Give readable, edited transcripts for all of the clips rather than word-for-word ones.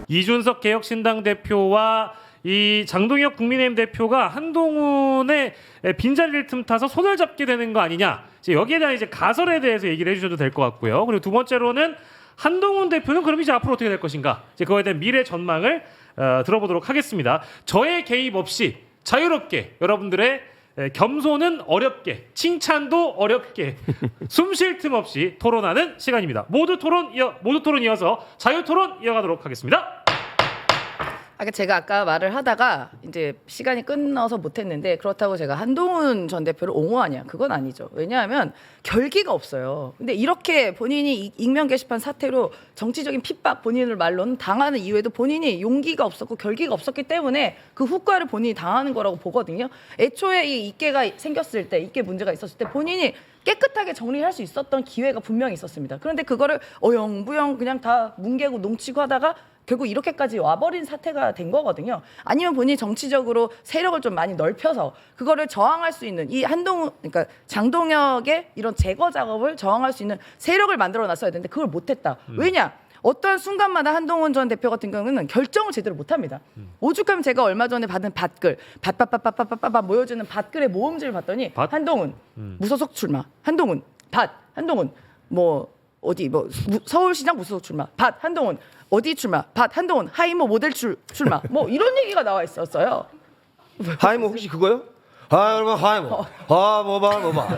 이준석 개혁신당 대표와 이 장동혁 국민의힘 대표가 한동훈의 빈자리를 틈타서 손을 잡게 되는 거 아니냐. 이제 여기에 대한 이제 가설에 대해서 얘기를 해주셔도 될 것 같고요. 그리고 두 번째로는 한동훈 대표는 그럼 이제 앞으로 어떻게 될 것인가. 이제 그거에 대한 미래 전망을 들어보도록 하겠습니다. 저의 개입 없이 자유롭게 여러분들의 겸손은 어렵게, 칭찬도 어렵게, 숨 쉴 틈 없이 토론하는 시간입니다. 모두 토론 이어서 자유 토론 이어가도록 하겠습니다. 제가 아까 말을 하다가 이제 시간이 끝나서 못했는데 그렇다고 제가 한동훈 전 대표를 옹호하냐 그건 아니죠. 왜냐하면 결기가 없어요. 근데 이렇게 본인이 익명 게시판 사태로 정치적인 핍박 본인을 말로는 당하는 이유에도 본인이 용기가 없었고 결기가 없었기 때문에 그 후과를 본인이 당하는 거라고 보거든요. 애초에 이 입계가 생겼을 때 입계 문제가 있었을 때 본인이 깨끗하게 정리할 수 있었던 기회가 분명히 있었습니다. 그런데 그거를 어영부영 그냥 다 뭉개고 농치고 하다가 결국 이렇게까지 와버린 사태가 된 거거든요. 아니면 본인이 정치적으로 세력을 좀 많이 넓혀서 그거를 저항할 수 있는 이 한동훈, 그러니까 장동혁의 이런 제거 작업을 저항할 수 있는 세력을 만들어놨어야 되는데 그걸 못했다. 왜냐? 어떤 순간마다 한동훈 전 대표 같은 경우는 결정을 제대로 못합니다. 오죽하면 제가 얼마 전에 받은 밭글, 밭 모여주는 밭글의 모음집을 봤더니 한동훈 무소속 출마, 한동훈 한동훈 어디 서울시장 무소속 출마, 한동훈 어디 출마, 한동훈 하이모 모델 출마, 이런 얘기가 나와 있었어요. 하이모 혹시 그거요? 여러분 하이모.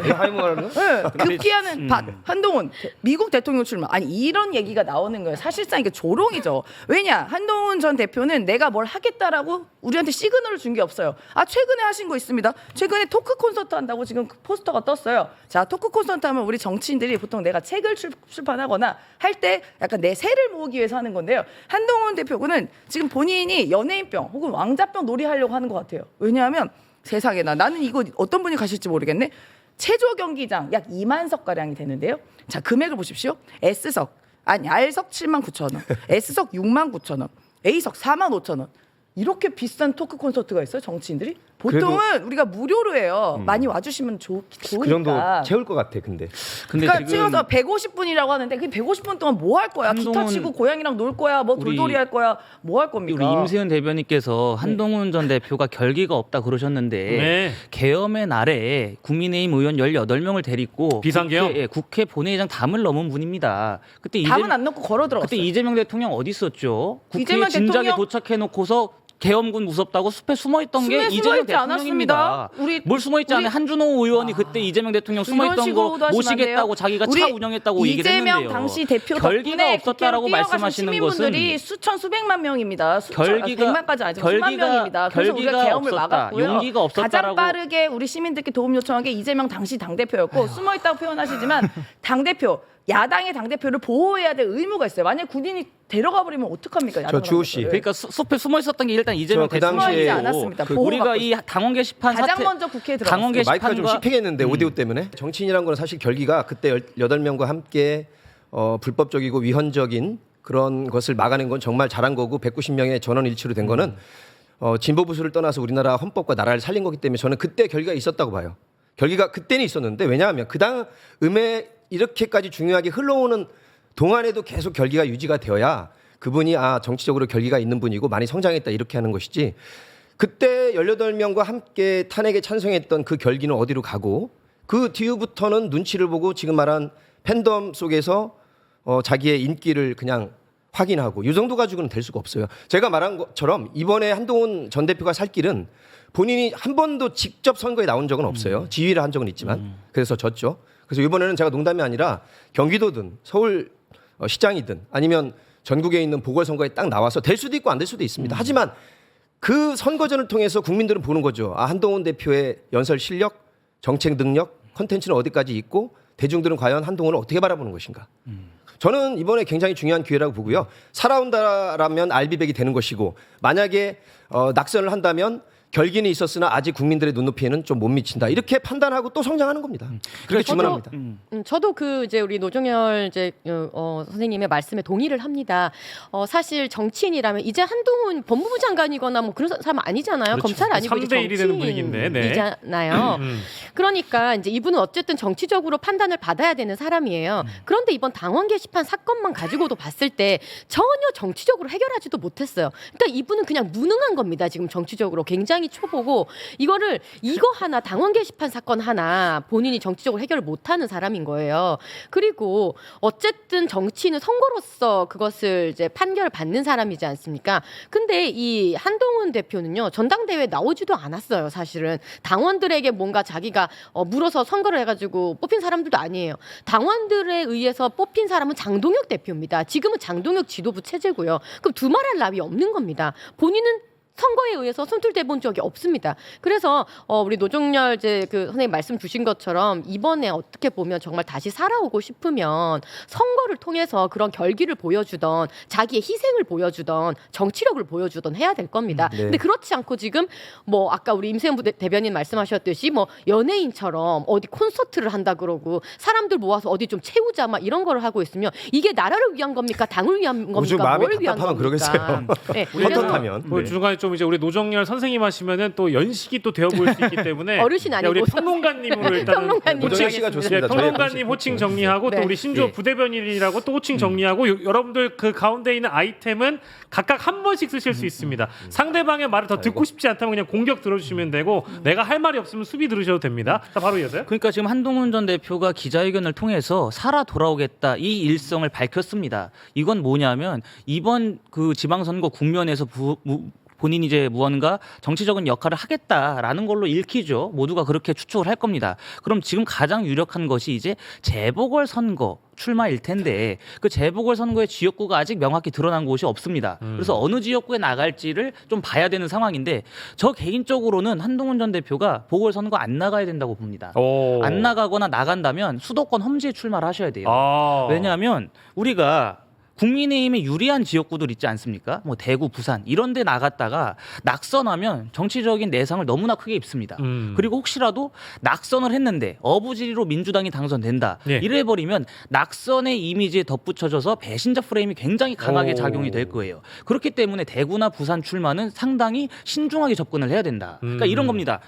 이게 하이모라는 거? 네, 급기야는 한동훈 미국 대통령 출마. 아니 이런 얘기가 나오는 거예요. 사실상 이게 조롱이죠. 왜냐? 한동훈 전 대표는 내가 뭘 하겠다라고 우리한테 시그널을 준 게 없어요. 최근에 하신 거 있습니다. 최근에 토크 콘서트 한다고 지금 그 포스터가 떴어요. 자, 토크 콘서트 하면 우리 정치인들이 보통 내가 책을 출판하거나 할 때 약간 내 세를 모으기 위해서 하는 건데요. 한동훈 대표는 지금 본인이 연예인병 혹은 왕자병 놀이하려고 하는 것 같아요. 왜냐하면 세상에나 나는 이거 어떤 분이 가실지 모르겠네. 체조 경기장 약 2만석 가량이 되는데요. 자, 금액을 보십시오. R석 7만 9천 원, S석 6만 9천 원, A석 4만 5천 원. 이렇게 비싼 토크 콘서트가 있어요, 정치인들이? 보통은 우리가 무료로 해요. 많이 와주시면 좋으니까. 그 정도 채울 것 같아, 근데 그러니까 채워서 150분이라고 하는데 그 150분 동안 뭐 할 거야? 기타 치고 고양이랑 놀 거야? 돌돌이 할 거야? 뭐 할 겁니까? 우리 임세현 대변인께서 한동훈 전 대표가 결기가 없다 그러셨는데 계엄의 날에 국민의힘 의원 18명을 데리고 비상계엄? 국회 본회의장 담을 넘은 분입니다. 그때 담은 안 넣고 걸어 들어갔어요. 그때 이재명 대통령 어디 있었죠? 국회에 이재명 진작에 대통령... 도착해 놓고서 계엄군 무섭다고 숲에 숨어있던 게 이재명 대통령입니다. 뭘 숨어있지 않아요? 한준호 의원이 그때 이재명 대통령 숨어있던 거 모시겠다고 자기가 차 운영했다고 얘기를 했는데요. 이재명 당시 대표 결기가 없었다라고 말씀하시는 것은 시민분들이 수천 수백만 명입니다. 결기가 100만까지 아니지만 수만 명입니다. 그래서 우리가 계엄을 막았고요. 용기가 없었다라고. 가장 빠르게 우리 시민들께 도움 요청한 게 이재명 당시 당대표였고 숨어있다고 표현하시지만 당대표 야당의 당대표를 보호해야 될 의무가 있어요. 만약 군인이 데려가 버리면 어떡합니까? 저 주호 씨. 그러니까 숲에 숨어 있었던 게 일단 이재명 그 당시에 숨어있지 않았습니다. 우리가 이 당원 게시판 가장 사태 먼저 국회에 들어갔어요. 당원 마이크가 좀 게시판과 씹히겠는데 오디오 때문에 정치인이란 거는 사실 결기가 그때 18명과 함께 불법적이고 위헌적인 그런 것을 막아낸 건 정말 잘한 거고 190명의 전원 일치로 된 거는 진보 보수를 떠나서 우리나라 헌법과 나라를 살린 거기 때문에 저는 그때 결기가 있었다고 봐요. 결기가 그때는 있었는데 왜냐하면 그 다음에 이렇게까지 중요하게 흘러오는 동안에도 계속 결기가 유지가 되어야 그분이 정치적으로 결기가 있는 분이고 많이 성장했다 이렇게 하는 것이지 그때 18명과 함께 탄핵에 찬성했던 그 결기는 어디로 가고 그 뒤부터는 눈치를 보고 지금 말한 팬덤 속에서 자기의 인기를 그냥 확인하고 이 정도 가지고는 될 수가 없어요. 제가 말한 것처럼 이번에 한동훈 전 대표가 살 길은 본인이 한 번도 직접 선거에 나온 적은 없어요. 지휘를 한 적은 있지만 그래서 졌죠. 그래서 이번에는 제가 농담이 아니라 경기도든 서울 시장이든 아니면 전국에 있는 보궐선거에 딱 나와서 될 수도 있고 안 될 수도 있습니다. 하지만 그 선거전을 통해서 국민들은 보는 거죠. 한동훈 대표의 연설 실력, 정책 능력, 컨텐츠는 어디까지 있고 대중들은 과연 한동훈을 어떻게 바라보는 것인가. 저는 이번에 굉장히 중요한 기회라고 보고요. 살아온다라면 알비백이 되는 것이고 만약에 낙선을 한다면 결기는 있었으나 아직 국민들의 눈높이에는 좀 못 미친다. 이렇게 판단하고 또 성장하는 겁니다. 그렇게 질문합니다. 저도 그 이제 우리 노정열 이제 선생님의 말씀에 동의를 합니다. 사실 정치인이라면 이제 한동훈 법무부 장관이거나 뭐 그런 사람 아니잖아요. 그렇죠. 검찰 아니고 3대 1이 되는 분위기인데. 네. 정치인이잖아요. 그러니까 이제 이분은 어쨌든 정치적으로 판단을 받아야 되는 사람이에요. 그런데 이번 당원 게시판 사건만 가지고도 봤을 때 전혀 정치적으로 해결하지도 못했어요. 그러니까 이분은 그냥 무능한 겁니다. 지금 정치적으로 굉장히 초보고 이거 하나 당원 게시판 사건 하나 본인이 정치적으로 해결을 못하는 사람인 거예요. 그리고 어쨌든 정치인은 선거로서 그것을 이제 판결을 받는 사람이지 않습니까? 근데 이 한동훈 대표는요 전당대회에 나오지도 않았어요. 사실은 당원들에게 뭔가 자기가 물어서 선거를 해가지고 뽑힌 사람들도 아니에요. 당원들에 의해서 뽑힌 사람은 장동혁 대표입니다. 지금은 장동혁 지도부 체제고요. 그럼 두말할 나위 없는 겁니다. 본인은 선거에 의해서 손툴대 본 적이 없습니다. 그래서 우리 노정열 이제 그 선생님 말씀 주신 것처럼 이번에 어떻게 보면 정말 다시 살아오고 싶으면 선거를 통해서 그런 결기를 보여주던 자기의 희생을 보여주던 정치력을 보여주던 해야 될 겁니다. 네. 근데 그렇지 않고 지금 뭐 아까 우리 임세훈 대변인 말씀하셨듯이 뭐 연예인처럼 어디 콘서트를 한다 그러고 사람들 모아서 어디 좀 채우자 막 이런 거를 하고 있으면 이게 나라를 위한 겁니까? 당을 위한 겁니까? 마음이 뭘 위한 답답하면 겁니까? 그러겠어요. 네. 헛헛하면. 뭐 중간에 좀 이제 우리 노정열 선생님 하시면은 또 연식이 또 되어 보일 수 있기 때문에 어르신 아니고 우리 평론가님으로 일단은 평론가님. 노정열 씨가 좋습니다. 저희 평론가님 호칭 정리하고 네. 또 우리 신조 예. 부대변인이라고 또 호칭 정리하고 여러분들 그 가운데 있는 아이템은 각각 한 번씩 쓰실 수 있습니다. 상대방의 말을 더 듣고 싶지 않다면 그냥 공격 들어주시면 되고 내가 할 말이 없으면 수비 들으셔도 됩니다. 자, 바로 이어서요. 그러니까 지금 한동훈 전 대표가 기자회견을 통해서 살아 돌아오겠다 이 일성을 밝혔습니다. 이건 뭐냐면 이번 그 지방선거 국면에서 본인이 이제 무언가 정치적인 역할을 하겠다라는 걸로 읽히죠. 모두가 그렇게 추측을 할 겁니다. 그럼 지금 가장 유력한 것이 이제 재보궐선거 출마일 텐데 그 재보궐선거의 지역구가 아직 명확히 드러난 곳이 없습니다. 그래서 어느 지역구에 나갈지를 좀 봐야 되는 상황인데 저 개인적으로는 한동훈 전 대표가 보궐선거 안 나가야 된다고 봅니다. 안 나가거나 나간다면 수도권 험지에 출마를 하셔야 돼요. 왜냐하면 우리가 국민의힘에 유리한 지역구들 있지 않습니까? 뭐 대구, 부산 이런 데 나갔다가 낙선하면 정치적인 내상을 너무나 크게 입습니다. 그리고 혹시라도 낙선을 했는데 어부지리로 민주당이 당선된다. 네. 이래버리면 낙선의 이미지에 덧붙여져서 배신자 프레임이 굉장히 강하게 작용이 될 거예요. 그렇기 때문에 대구나 부산 출마는 상당히 신중하게 접근을 해야 된다. 그러니까 이런 겁니다.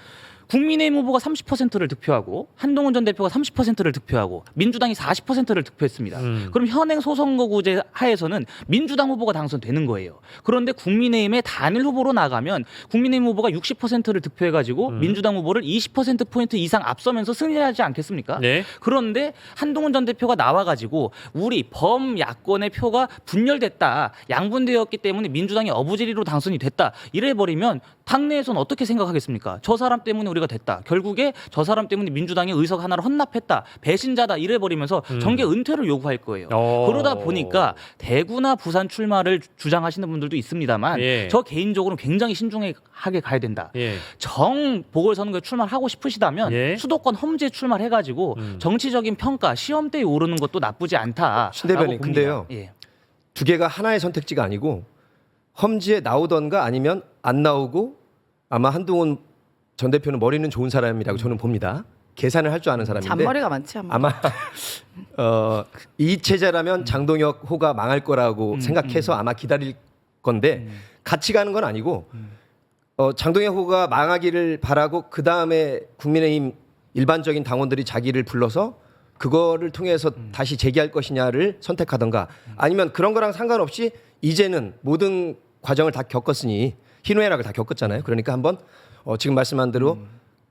국민의힘 후보가 30%를 득표하고 한동훈 전 대표가 30%를 득표하고 민주당이 40%를 득표했습니다. 그럼 현행 소선거구제 하에서는 민주당 후보가 당선되는 거예요. 그런데 국민의힘의 단일 후보로 나가면 국민의힘 후보가 60%를 득표해가지고 민주당 후보를 20%포인트 이상 앞서면서 승리하지 않겠습니까? 네. 그런데 한동훈 전 대표가 나와가지고 우리 범야권의 표가 분열됐다. 양분되었기 때문에 민주당이 어부지리로 당선이 됐다. 이래버리면 당내에서는 어떻게 생각하겠습니까? 저 사람 때문에 우리가 됐다. 결국에 저 사람 때문에 민주당의 의석 하나를 헌납했다. 배신자다. 이래버리면서 정계 은퇴를 요구할 거예요. 그러다 보니까 대구나 부산 출마를 주장하시는 분들도 있습니다만 예. 저 개인적으로는 굉장히 신중하게 가야 된다. 예. 정 보궐선거에 출마를 하고 싶으시다면 예. 수도권 험지에 출마를 해가지고 정치적인 평가 시험대에 오르는 것도 나쁘지 않다. 신 대변인, 근데요. 예. 두 개가 하나의 선택지가 아니고 험지에 나오던가 아니면 안 나오고 아마 한동훈 전 대표는 머리는 좋은 사람이라고 저는 봅니다. 계산을 할 줄 아는 사람인데 잔머리가 많지 아마. 이 체제라면 장동혁 호가 망할 거라고 생각해서 아마 기다릴 건데 같이 가는 건 아니고 장동혁 호가 망하기를 바라고 그 다음에 국민의힘 일반적인 당원들이 자기를 불러서 그거를 통해서 다시 재기할 것이냐를 선택하던가 아니면 그런 거랑 상관없이 이제는 모든 과정을 다 겪었으니 희노애락을 다 겪었잖아요. 그러니까 한번 지금 말씀한 대로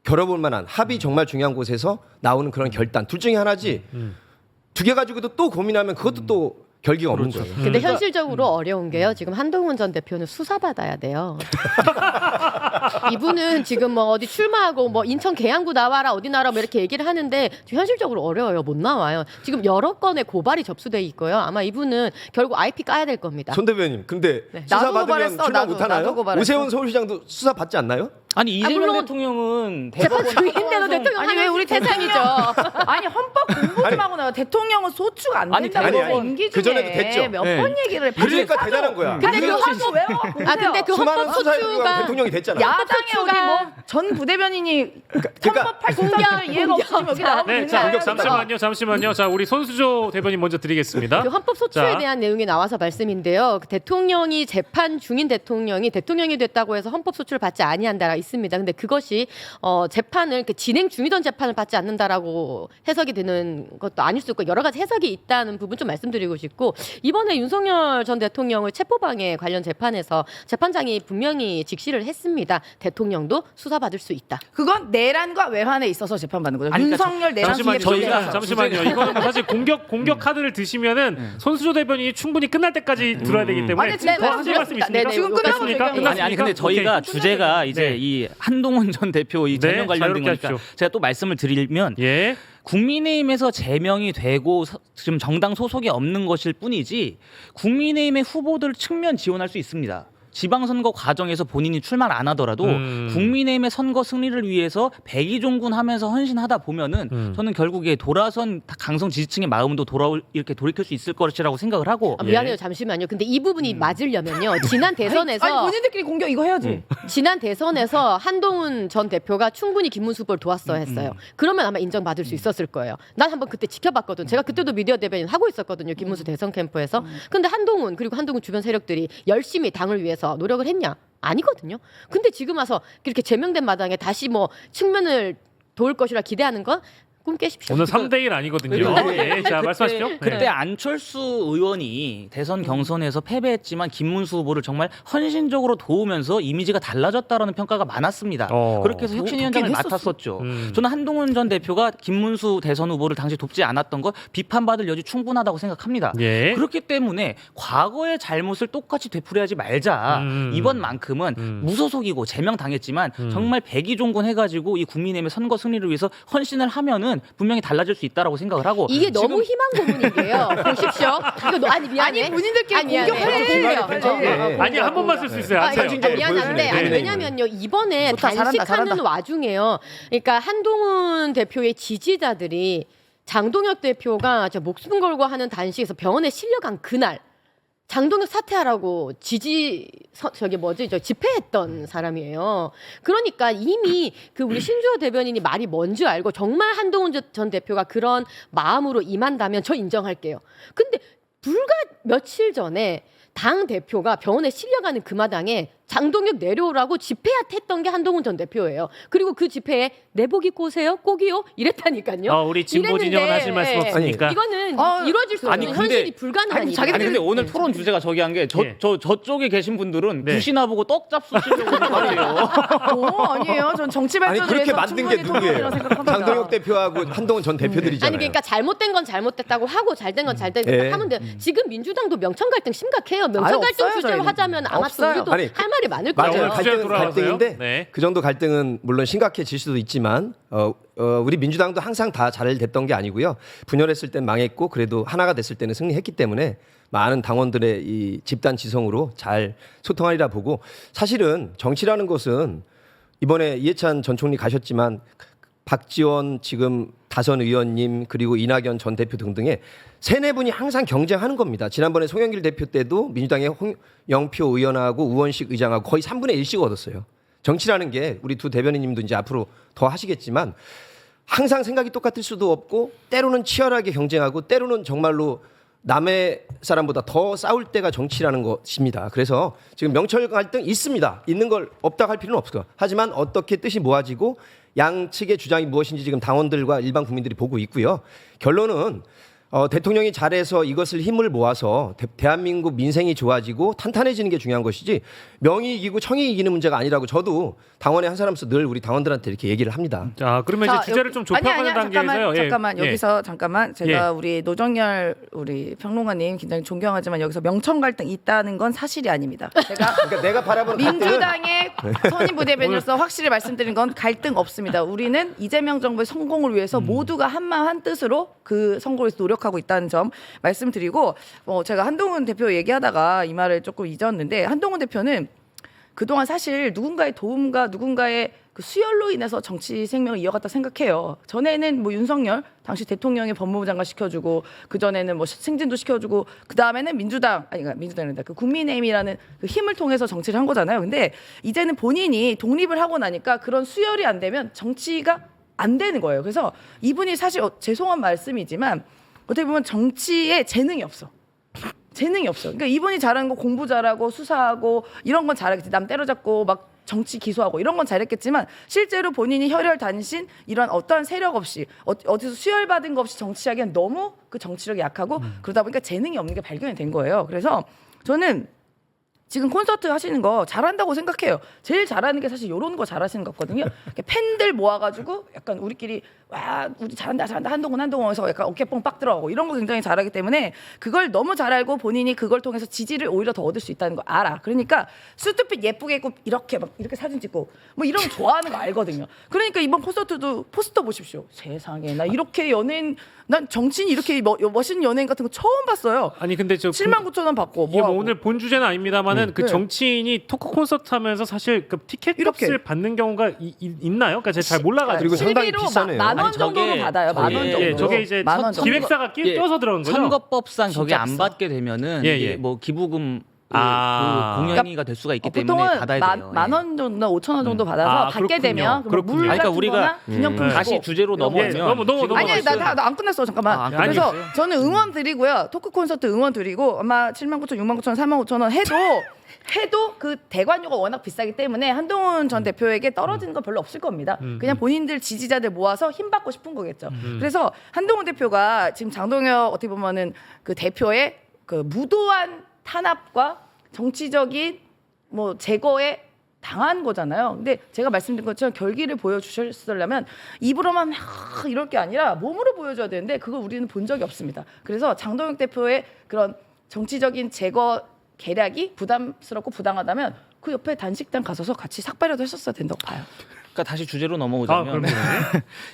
겨뤄볼 만한 합이 정말 중요한 곳에서 나오는 그런 결단 둘 중에 하나지 두 개 가지고도 또 고민하면 그것도 또 결기가 없는 거예요. 근데 현실적으로 어려운 게요. 지금 한동훈 전 대표는 수사받아야 돼요. 이분은 지금 뭐 어디 출마하고 뭐 인천 계양구 나와라 어디 나와라 뭐 이렇게 얘기를 하는데 지금 현실적으로 어려워요. 못 나와요. 지금 여러 건의 고발이 접수돼 있고요. 아마 이분은 결국 IP 까야 될 겁니다. 손 대변인, 근데 네. 수사 나도 받으면 고발했어. 출마 나도 못 하나요? 고발했어. 오세훈 서울시장도 수사 받지 않나요? 아니 이재명 물론 대통령은 재판 대법원 중인데도 대통령 아니 왜 우리 세상이죠. 아니 헌법 공부 좀 하고 나와. 대통령은 소추가 안 아니, 된다고 아니, 임기 중에 그전에도 됐죠. 몇 네. 번 얘기를 해. 그러니까 대단한 거야. 근데 그 그렇지. 헌법 외워갖고 아 근데 그 수많은 헌법 수사에 소추가 대통령이 됐잖아. 야당에 헌법 어디 소추가- 뭐 전 부대변인이 그러니까 헌법 83을 이해가 없으면 여기 나오면 네, 자 잠시만요. 자 우리 손수조 대변인 먼저 드리겠습니다. 그 헌법 소추에 자. 대한 내용이 나와서 말씀인데요. 그 대통령이 재판 중인 대통령이 됐다고 해서 헌법 소추를 받지 아니한다라 있습니다. 근데 그것이 재판을 진행 중이던 재판을 받지 않는다라고 해석이 되는 것도 아닐 수 있고 여러 가지 해석이 있다는 부분 좀 말씀드리고 싶고 이번에 윤석열 전 대통령을 체포방해 관련 재판에서 재판장이 분명히 직시를 했습니다. 대통령도 수사받을 수 있다. 그건 내란과 외환에 있어서 재판받는 거죠. 아니, 그러니까 윤석열 내란 잠시만요. 수사에 저희가- 대해서. 잠시만요. 이거는 뭐 사실 공격 카드를 드시면은 손수조 대변인이 충분히 끝날 때까지 들어야 되기 때문에 아니, 지금 더 하실 말씀 들었습니다. 있습니까? 네네, 지금 끝나고 끝났습니까? 얘기하면 아니 근데 저희가 오케이. 주제가 이제 네. 이 한동훈 전 대표 이 제명 네, 관련된 자유롭게 거니까 하십시오. 제가 또 말씀을 드리면 예. 국민의힘에서 제명이 되고 지금 정당 소속이 없는 것일 뿐이지 국민의힘의 후보들 측면 지원할 수 있습니다. 지방선거 과정에서 본인이 출마를 안 하더라도 국민의힘의 선거 승리를 위해서 백의종군하면서 헌신하다 보면은 저는 결국에 돌아선 강성 지지층의 마음도 이렇게 돌이킬 수 있을 것이라고 생각을 하고 아, 미안해요. 잠시만요. 근데 이 부분이 맞으려면요. 지난 대선에서 아니 본인들끼리 공격 이거 해야지. 지난 대선에서 한동훈 전 대표가 충분히 김문수 후보를 도왔어야 했어요. 그러면 아마 인정받을 수 있었을 거예요. 난 한번 그때 지켜봤거든. 제가 그때도 미디어 대변인 하고 있었거든요. 김문수 대선 캠프에서. 근데 한동훈 그리고 한동훈 주변 세력들이 열심히 당을 위해서 노력을 했냐? 아니거든요. 근데 지금 와서 그렇게 제명된 마당에 다시 뭐 측면을 도울 것이라 기대하는 건 꿈 깨십시오. 오늘 3대1 아니거든요. 예, 자 말씀하시죠. 그때 네. 안철수 의원이 대선 경선에서 패배했지만 김문수 후보를 정말 헌신적으로 도우면서 이미지가 달라졌다라는 평가가 많았습니다. 그렇게 해서 혁신위원장을 돕긴 했었어. 맡았었죠. 저는 한동훈 전 대표가 김문수 대선 후보를 당시 돕지 않았던 것 비판받을 여지 충분하다고 생각합니다. 예. 그렇기 때문에 과거의 잘못을 똑같이 되풀이하지 말자. 이번만큼은 무소속이고 제명당했지만 정말 백의종군 해가지고 이 국민의힘의 선거 승리를 위해서 헌신을 하면은 분명히 달라질 수 있다라고 생각을 하고 이게 지금 너무 희망 고문인데요. 보십시오. 이거 아니 미안해. 아니, 본인들끼리 아니, 미안해. 공격해. 어, 아니 한 번만 쓸 수 있어요. 아, 하세요. 그러니까 미안한데 네. 아니, 네. 왜냐면요 이번에 좋다, 잘한다, 단식하는 잘한다. 와중에요. 그러니까 한동훈 대표의 지지자들이 장동혁 대표가 저 목숨 걸고 하는 단식에서 병원에 실려간 그날 장동혁 사퇴하라고 집회했던 사람이에요. 그러니까 이미 그 우리 신주호 대변인이 말이 뭔지 알고 정말 한동훈 전 대표가 그런 마음으로 임한다면 저 인정할게요. 근데 불과 며칠 전에 당 대표가 병원에 실려가는 그 마당에 장동혁 내려오라고 집회했던 게 한동훈 전 대표예요. 그리고 그 집회에 내복 입고 오세요? 꼭이요? 이랬다니까요. 우리 진보 진영은 이랬는데, 하실 말씀 예. 없으니까. 이거는 어, 이루어질 수 아니, 없는 근데- 현실이 불가능하니까. 아니 근데 오늘 토론 주제가 저기 한 게 예. 저쪽에 계신 분들은 네. 두시나 보고 떡 잡수시려고 하는 거예요. 아니에요. 전 정치 아니 발전을 그렇게 위해서 만든 게 충분히 누구예요? 토론이라고 생각합니다. 장동혁 대표하고 한동훈 전 대표들이잖아요. 아니 그러니까 잘못된 건 잘못됐다고 하고 잘된 건 잘됐다고 예. 하면 돼. 지금 민주당도 명천 갈등 심각해요. 명천 아니, 갈등 없어요, 주제로 저희는. 하자면 아마 없어요. 우리도 아니, 할 말이 많을 맞아요. 거예요. 주제로 갈등은 돌아가세요. 갈등인데 네. 그 정도 갈등은 물론 심각해질 수도 있지만 우리 민주당도 항상 다 잘 됐던 게 아니고요. 분열했을 땐 망했고 그래도 하나가 됐을 때는 승리했기 때문에 많은 당원들의 이 집단 지성으로 잘 소통하리라 보고 사실은 정치라는 것은 이번에 이해찬 전 총리 가셨지만 박지원 지금 다선 의원님 그리고 이낙연 전 대표 등등의 세네 분이 항상 경쟁하는 겁니다. 지난번에 송영길 대표 때도 민주당의 홍영표 의원하고 우원식 의장하고 거의 3분의 1씩 얻었어요. 정치라는 게 우리 두 대변인님도 이제 앞으로 더 하시겠지만 항상 생각이 똑같을 수도 없고 때로는 치열하게 경쟁하고 때로는 정말로 남의 사람보다 더 싸울 때가 정치라는 것입니다. 그래서 지금 명철 갈등 있습니다. 있는 걸 없다고 할 필요는 없어요. 하지만 어떻게 뜻이 모아지고 양측의 주장이 무엇인지 지금 당원들과 일반 국민들이 보고 있고요. 결론은 대통령이 잘해서 이것을 힘을 모아서 대한민국 민생이 좋아지고 탄탄해지는 게 중요한 것이지 명이 이기고 청이 이기는 문제가 아니라고 저도 당원의 한 사람으로서 늘 우리 당원들한테 이렇게 얘기를 합니다. 자 그러면 이제 주제를 좀 좁혀가는 단계에서요. 잠깐만 예. 여기서 잠깐만 제가 예. 우리 노정열 우리 평론가님 굉장히 존경하지만 여기서 명천 갈등 있다는 건 사실이 아닙니다. 제가 그러니까 내가 바라보는 갈등은 민주당의 선임 부대변인으로서 확실히 말씀드린 건 갈등 없습니다. 우리는 이재명 정부의 성공을 위해서 모두가 한마음 한뜻으로 그 성공을 위해서 노력하고 있다는 점 말씀드리고 제가 한동훈 대표 얘기하다가 이 말을 조금 잊었는데 한동훈 대표는 그동안 사실 누군가의 도움과 누군가의 그 수혈로 인해서 정치 생명을 이어갔다 생각해요. 전에는 뭐 윤석열 당시 대통령이 법무부 장관 시켜주고 그 전에는 뭐 승진도 시켜주고 그 다음에는 민주당이란다. 그 국민의힘이라는 그 힘을 통해서 정치를 한 거잖아요. 근데 이제는 본인이 독립을 하고 나니까 그런 수혈이 안 되면 정치가 안 되는 거예요. 그래서 이분이 사실 죄송한 말씀이지만 어떻게 보면 정치에 재능이 없어. 재능이 없어. 그러니까 이분이 잘하는 거 공부 잘하고 수사하고 이런 건 잘하겠지. 남 때려잡고 막 정치 기소하고 이런 건 잘했겠지만 실제로 본인이 혈혈 단신 이런 어떠한 세력 없이 어디서 수혈받은 거 없이 정치하기엔 너무 그 정치력이 약하고 그러다 보니까 재능이 없는 게 발견이 된 거예요. 그래서 저는 지금 콘서트 하시는 거 잘한다고 생각해요. 제일 잘하는 게 사실 이런 거 잘하시는 거거든요. 팬들 모아가지고 약간 우리끼리 와 우리 잘한다 한동훈에서 약간 어깨뽕 빡 들어가고 이런 거 굉장히 잘하기 때문에 그걸 너무 잘 알고 본인이 그걸 통해서 지지를 오히려 더 얻을 수 있다는 거 알아. 그러니까 수트핏 예쁘게 입고 이렇게 사진 찍고 뭐 이런 거 좋아하는 거 알거든요. 그러니까 이번 콘서트도 포스터 보십시오. 세상에 나 이렇게 연예인 난 정치인이 이렇게 멋있는 연예인 같은 거 처음 봤어요. 아니 근데 저 79,000원 받고 이게 뭐 하고. 오늘 본 주제는 아닙니다만은 그 네. 정치인이 토크 콘서트 하면서 사실 그 티켓 값을 이렇게. 받는 경우가 있나요? 그러니까 제가 잘 몰라가지고. 그리고 상당히 실비로 비싸네요. 만원 아니, 정도는 저게- 받아요. 만 원 예, 정도. 예, 저게 이제 만 원 정도. 기획사가 예, 껴서 들어간 거죠. 선거법상 저게 진짜 안 비싸. 받게 되면은 예, 이게 예. 뭐 기부금 아. 그 공연이가 될 수가 있기 때문에 보통은 받아야 돼요. 만원 정도나 5,000원 정도 받아서 아, 받게 그렇군요. 되면 그렇군요. 물 그러니까 같은 우리가 거나 기념품 네. 다시 주고. 주제로 넘어오면 너무 아니 넘어갔어요. 나 안 끝났어 잠깐만. 아, 안 그래서 끝났어요? 저는 응원 드리고요. 토크 콘서트 응원 드리고 아마 79,000원, 69,000원, 45,000원 해도 그 대관료가 워낙 비싸기 때문에 한동훈 전 대표에게 떨어지는 건 별로 없을 겁니다. 그냥 본인들 지지자들 모아서 힘 받고 싶은 거겠죠. 그래서 한동훈 대표가 지금 장동혁 어떻게 보면은 그 대표의 그 무도한 탄압과 정치적인 뭐 제거에 당한 거잖아요. 근데 제가 말씀드린 것처럼 결기를 보여주셨으려면 입으로만 이럴 게 아니라 몸으로 보여줘야 되는데 그걸 우리는 본 적이 없습니다. 그래서 장동혁 대표의 그런 정치적인 제거 계략이 부담스럽고 부당하다면 그 옆에 단식당 가서서 같이 삭발이라도 했었어야 된다고 봐요. 그러니까 다시 주제로 아, 넘어오자면 그럼요.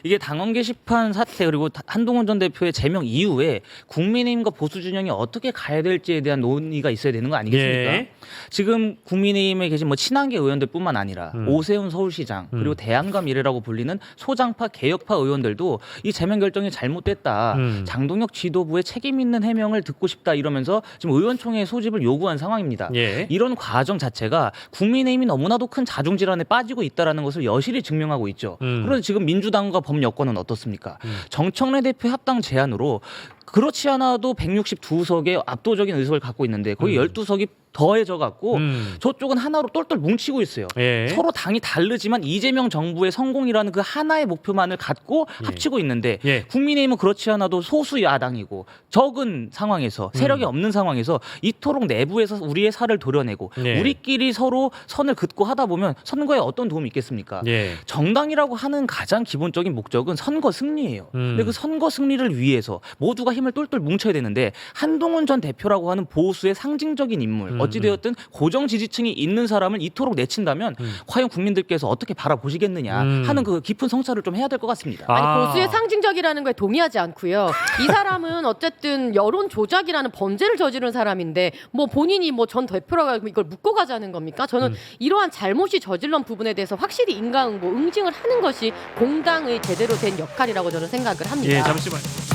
이게 당원 게시판 사태 그리고 한동훈 전 대표의 제명 이후에 국민의힘과 보수 진영이 어떻게 가야 될지에 대한 논의가 있어야 되는 거 아니겠습니까? 예. 지금 국민의힘에 계신 뭐 친한계 의원들뿐만 아니라 오세훈 서울시장 그리고 대안과 미래라고 불리는 소장파 개혁파 의원들도 이 제명 결정이 잘못됐다. 장동혁 지도부의 책임 있는 해명을 듣고 싶다 이러면서 지금 의원총회 소집을 요구한 상황입니다. 예. 이런 과정 자체가 국민의힘이 너무나도 큰 자중질환에 빠지고 있다는 것을 여실히 증명하고 있죠. 그런데 지금 민주당과 범여권은 어떻습니까? 정청래 대표 합당 제안으로 그렇지 않아도 162석의 압도적인 의석을 갖고 있는데 거기 12석이 더해져 갖고 저쪽은 하나로 똘똘 뭉치고 있어요. 예. 서로 당이 다르지만 이재명 정부의 성공이라는 그 하나의 목표만을 갖고 합치고 있는데 예. 국민의힘은 그렇지 않아도 소수 야당이고 적은 상황에서 세력이 없는 상황에서 이토록 내부에서 우리의 살을 도려내고 예. 우리끼리 서로 선을 긋고 하다 보면 선거에 어떤 도움이 있겠습니까? 예. 정당이라고 하는 가장 기본적인 목적은 선거 승리예요. 근데 그 선거 승리를 위해서 모두가 힘을 똘똘 뭉쳐야 되는데 한동훈 전 대표라고 하는 보수의 상징적인 인물 어찌되었든 고정 지지층이 있는 사람을 이토록 내친다면 과연 국민들께서 어떻게 바라보시겠느냐 하는 그 깊은 성찰을 좀 해야 될 것 같습니다. 아. 아니 보수의 상징적이라는 거에 동의하지 않고요. 이 사람은 어쨌든 여론 조작이라는 범죄를 저지른 사람인데 뭐 본인이 뭐 전 대표라고 하고 이걸 묻고 가자는 겁니까? 저는 이러한 잘못이 저질른 부분에 대해서 확실히 인과응보 응징을 하는 것이 공당의 제대로 된 역할이라고 저는 생각을 합니다. 예, 잠시만요.